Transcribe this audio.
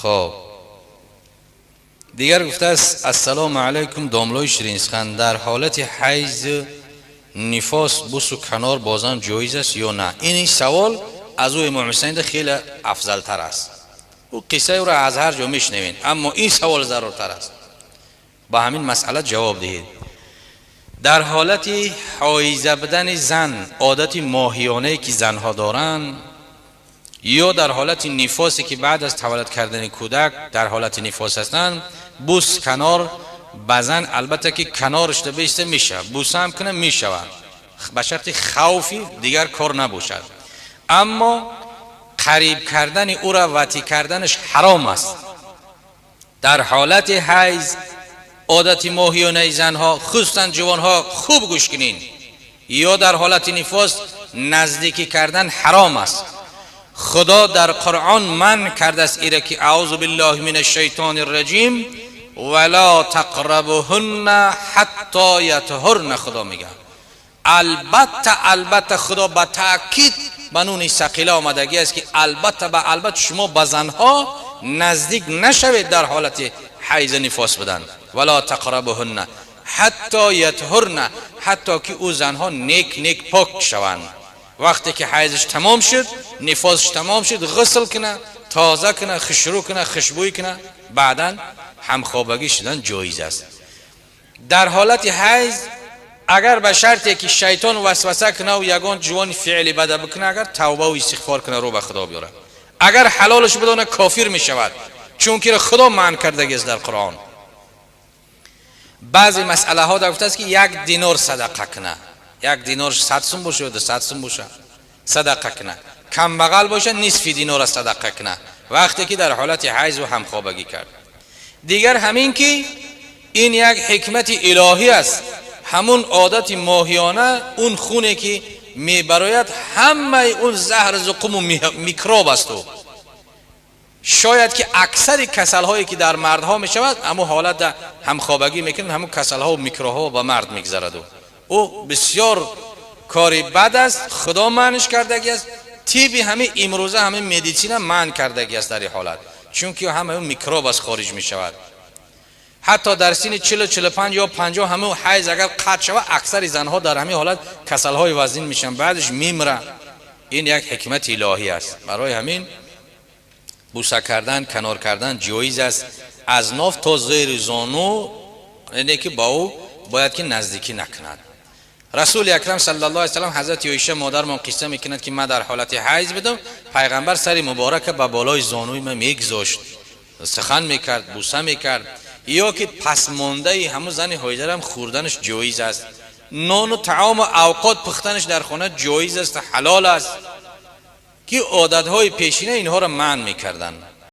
خب دیگر گفته است السلام علیکم داملای شیرینسخن، در حالت حیض نفاس بوس و کنار بازم جایز است یا نه؟ این سوال از او امام حسین خیلی افضل تر است. او قصه او را از هر جا میشنوین، اما این سوال ضرورتر است. با همین مسئله جواب دهید. در حالت حایضه بدن زن، عادت ماهیانه که زنها دارند، یا در حالت نفاسی که بعد از تولد کردن کودک در حالت نفاس هستند، بوس کنار بزن، البته که کنارش بیسته میشه، بوسه هم کنه میشود به شرط خوفی دیگر کار نباشد، اما قریب کردن او را وطی کردنش حرام است. در حالت حیض عادت ماهیانه زنها خصوصا جوانها خوب گوش کنین، یا در حالت نفاس نزدیکی کردن حرام است. خدا در قرآن منع کرده است ایره که اعوذ بالله من الشیطان الرجیم ولا تقربهن حتی یطهرن. خدا میگه البته خدا با تأکید به نون ثقیله آمدگی است که البته شما به زنها نزدیک نشوید در حالت حیض نفاس بدن. ولا تقربهن حتی یطهرن، حتی که او زنها نیک پاک شوند. وقتی که حیضش تمام شد، نفاسش تمام شد، غسل کنه، تازه کنه، خشرو کنه، خوشبویی کنه، بعدا همخوابگی شدن جایز است. در حالت حیض اگر به شرطی که شیطان وسوسه کنه و یگان جوان فعلی بده بکنه، اگر توبه و استغفار کنه رو به خدا بیاره، اگر حلالش بدونه کافر می شود، چون که خدا منع کرده است در قرآن. بعضی مسئله ها در گفته است که 1 دینار صدقه کنه، 1 دینار 100 سوم باشه، 200 سوم باشه، صدقه کنه. کم بغل باشه نصف دینار صدقه کنه وقتی که در حالت حیض و همخوابگی کرد. دیگر همین که این یک حکمت الهی است، همون عادت ماهیانه، اون خونه که میبراید همه اون زهر زقوم و میکروب است. و شاید که اکثر کسل هایی که در مردها میشود اما حالت همخوابگی میکنن، همون کسل ها و میکروها به مرد میگذرد. او بسیار کاری بد است، خدا معنیش کردگی است. طبی همه امروزه همه مدیسین معنی کردگی است در این حالت، چون که همه اون میکروب از خارج میشود. حتی در سن 40-45 یا 50 همه حیض اگر قطع شود، اکثر زنها در همین حالت کسل های وزین میشن، بعدش میمیرن. این یک حکمت الهی است. برای همین بوسه کردن، کنار کردن جایز است، از ناف تا زیر زانو، یعنی که با او باید که نزدیکی نکند. رسول اکرم صلی الله علیه و سلم حضرت عایشه مادرمان قصه میکند که من در حالت حیض بودم، پیغمبر سر مبارک به بالای زانوی من میگذاشت، سخن میکرد، بوسه میکرد. یا که پس مانده همون زن هایجر هم خوردنش جایز است. نان و طعام و اوقات پختنش در خانه جایز است، حلال است، که عادتهای پیشینه اینها را منع میکردن.